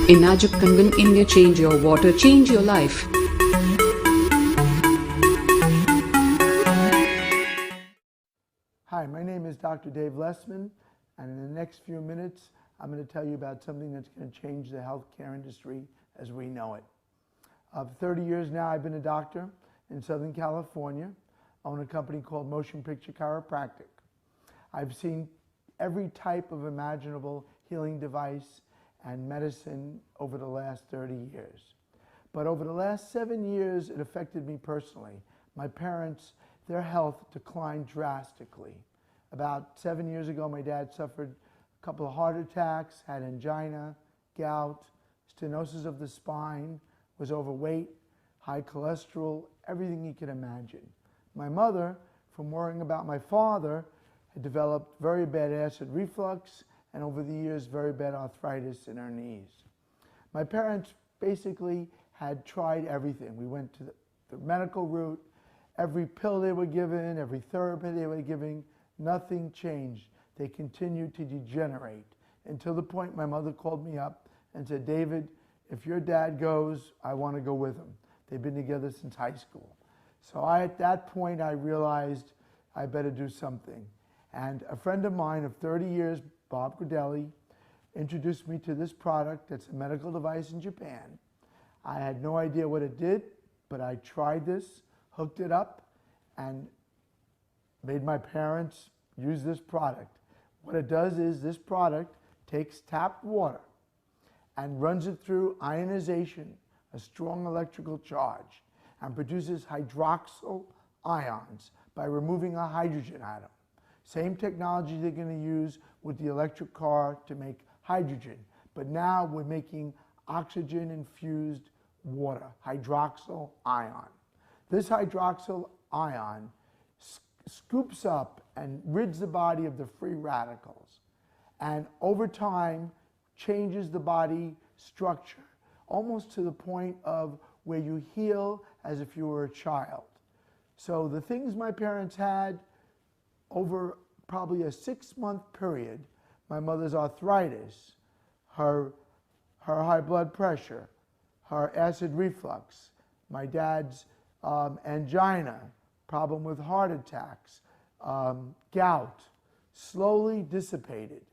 Enajuk Kangan India, change your water, change your life. Hi, my name is Dr. Dave Lessman, and in the next few minutes, I'm going to tell you about something that's going to change the healthcare industry as we know it. For 30 years now, I've been a doctor in Southern California. I own a company called Motion Picture Chiropractic. I've seen every type of imaginable healing device and medicine over the last 30 years. But over the last 7 years, it affected me personally. My parents, their health declined drastically. About 7 years ago, my dad suffered a couple of heart attacks, had angina, gout, stenosis of the spine, was overweight, high cholesterol, everything you can imagine. My mother, from worrying about my father, had developed very bad acid reflux and over the years, very bad arthritis in her knees. My parents basically had tried everything. We went to the medical route. Every pill they were given, every therapy they were giving, nothing changed. They continued to degenerate until the point my mother called me up and said, David, if your dad goes, I want to go with him. They've been together since high school. So at that point, I realized I better do something. And a friend of mine of 30 years, Bob Gradelli, introduced me to this product that's a medical device in Japan. I had no idea what it did, but I tried this, hooked it up, and made my parents use this product. What it does is this product takes tap water and runs it through ionization, a strong electrical charge, and produces hydroxyl ions by removing a hydrogen atom. Same technology they're going to use with the electric car to make hydrogen, but now we're making oxygen-infused water, hydroxyl ion. This hydroxyl ion scoops up and rids the body of the free radicals, and over time changes the body structure, almost to the point of where you heal as if you were a child. So the things my parents had over probably a 6-month period, my mother's arthritis, her high blood pressure, her acid reflux, my dad's angina, problem with heart attacks, gout, slowly dissipated.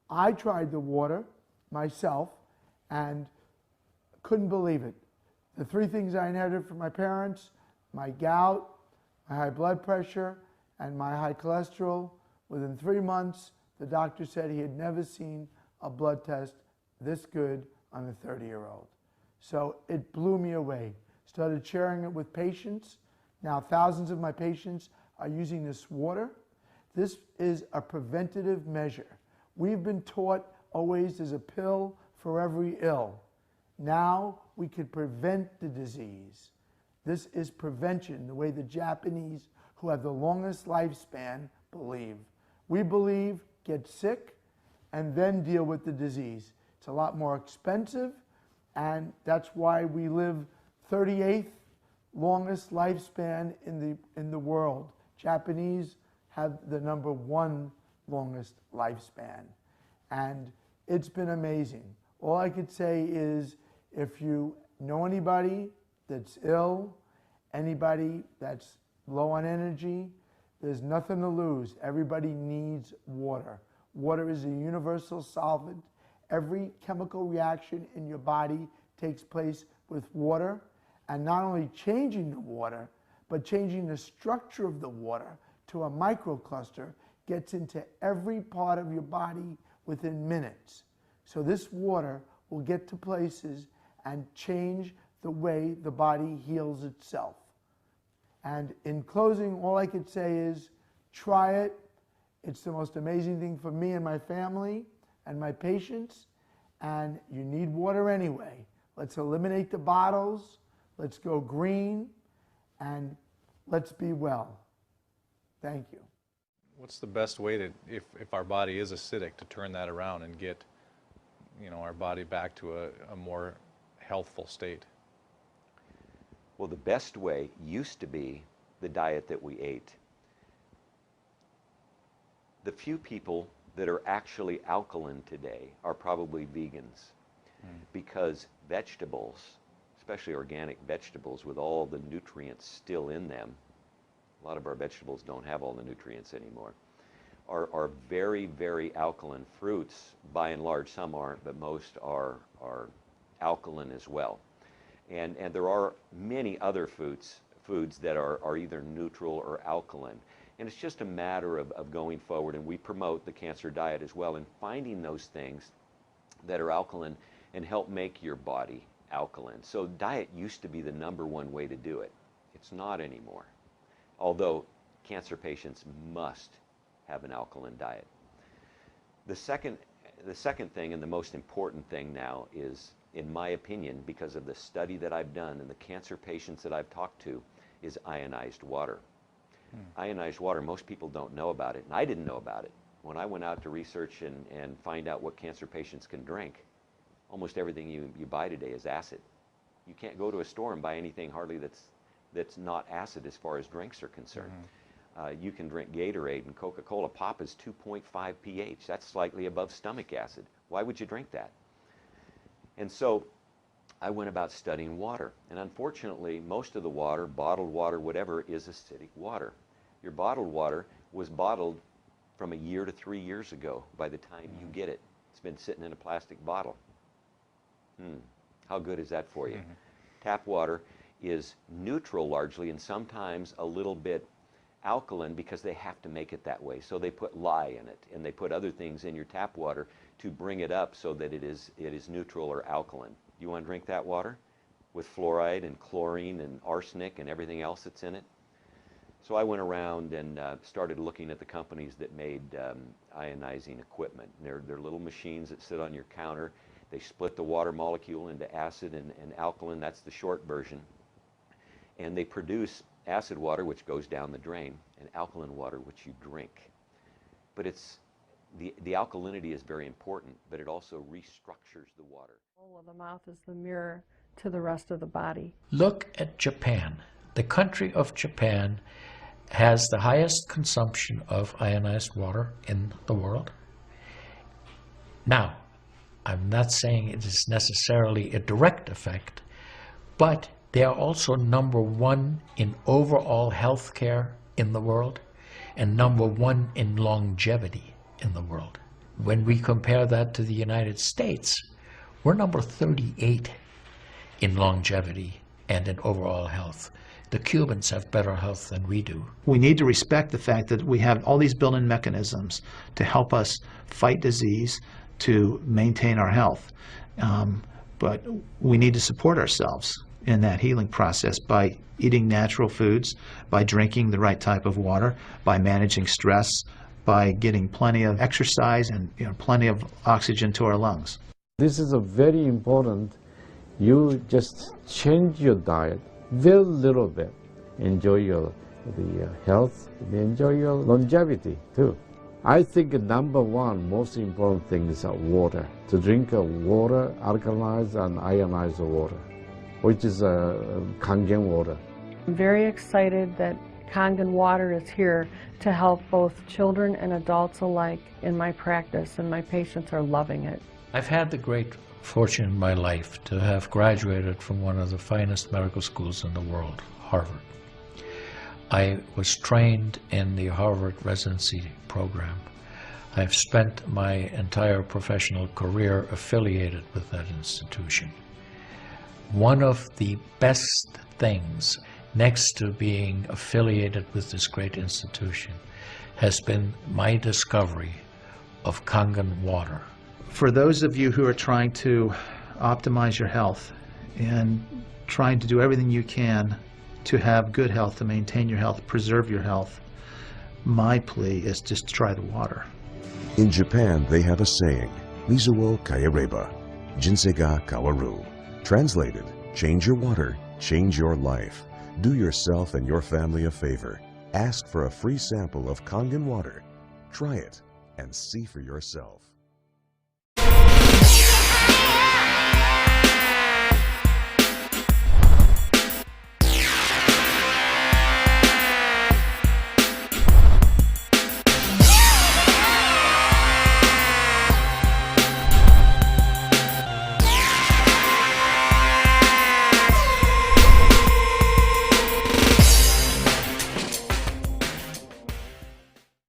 I tried the water myself and couldn't believe it. The 3 things I inherited from my parents, my gout, my high blood pressure, and my high cholesterol, within 3 months, the doctor said he had never seen a blood test this good on a 30-year-old. So it blew me away. Started sharing it with patients. Now thousands of my patients are using this water. This is a preventative measure. We've been taught always there's a pill for every ill. Now we could prevent the disease. This is prevention, the way the Japanese, who have the longest lifespan, believe. We believe get sick and then deal with the disease. It's a lot more expensive, and that's why we live 38th longest lifespan in the world. Japanese have the #1 longest lifespan, and it's been amazing. All I could say is if you know anybody that's ill, anybody that's low on energy, there's nothing to lose. Everybody needs water. Water is a universal solvent. Every chemical reaction in your body takes place with water, and not only changing the water, but changing the structure of the water to a microcluster gets into every part of your body within minutes. So this water will get to places and change the way the body heals itself. And in closing, all I could say is try it. It's the most amazing thing for me and my family and my patients. And you need water anyway. Let's eliminate the bottles. Let's go green. And let's be well. Thank you. What's the best way to, if our body is acidic, to turn that around and get, our body back to a more healthful state? Well, the best way used to be the diet that we ate. The few people that are actually alkaline today are probably vegans. because vegetables, especially organic vegetables with all the nutrients still in them, a lot of our vegetables don't have all the nutrients anymore, are very, very alkaline. Fruits, by and large, some aren't, but most are alkaline as well. And there are many other foods that are either neutral or alkaline. And it's just a matter of going forward, and we promote the cancer diet as well, and finding those things that are alkaline and help make your body alkaline. So diet used to be the #1 way to do it. It's not anymore. Although cancer patients must have an alkaline diet. The second thing, and the most important thing now, is, in my opinion, because of the study that I've done and the cancer patients that I've talked to, is ionized water. Ionized water, most people don't know about it, and I didn't know about it. When I went out to research and find out what cancer patients can drink, almost everything you buy today is acid. You can't go to a store and buy anything hardly that's not acid as far as drinks are concerned. You can drink Gatorade and Coca-Cola. Pop is 2.5 pH. That's slightly above stomach acid. Why would you drink that? And so I went about studying water. And unfortunately, most of the water, bottled water, whatever, is acidic water. Your bottled water was bottled from 1 year to 3 years ago by the time you get it. It's been sitting in a plastic bottle. How good is that for you? Tap water is neutral largely, and sometimes a little bit alkaline because they have to make it that way. So they put lye in it, and they put other things in your tap water to bring it up so that it is neutral or alkaline. You want to drink that water with fluoride and chlorine and arsenic and everything else that's in it? So I went around and started looking at the companies that made ionizing equipment. They're little machines that sit on your counter. They split the water molecule into acid and alkaline. That's the short version. And they produce acid water, which goes down the drain, and alkaline water, which you drink. But the alkalinity is very important, but it also restructures the water. The mouth is the mirror to the rest of the body. Look at Japan. The country of Japan has the highest consumption of ionized water in the world. Now, I'm not saying it is necessarily a direct effect, but they are also #1 in overall health care in the world and #1 in longevity in the world. When we compare that to the United States, we're number 38 in longevity and in overall health. The Cubans have better health than we do. We need to respect the fact that we have all these built-in mechanisms to help us fight disease, to maintain our health. But we need to support ourselves in that healing process by eating natural foods, by drinking the right type of water, by managing stress, by getting plenty of exercise and plenty of oxygen to our lungs. This is a very important. You just change your diet very little bit. Enjoy the health, enjoy your longevity too. I think #1 most important thing is water. To drink water, alkalized and ionized water, which is Kangen water. I'm very excited that Kangen water is here to help both children and adults alike in my practice, and my patients are loving it. I've had the great fortune in my life to have graduated from one of the finest medical schools in the world, Harvard. I was trained in the Harvard residency program. I've spent my entire professional career affiliated with that institution. One of the best things, next to being affiliated with this great institution, has been my discovery of Kangen water. For those of you who are trying to optimize your health and trying to do everything you can to have good health, to maintain your health, preserve your health, my plea is just try the water. In Japan, they have a saying, Mizuo Kayareba, Jinsei Kawaru. Translated, change your water, change your life. Do yourself and your family a favor. Ask for a free sample of Kangen water. Try it and see for yourself.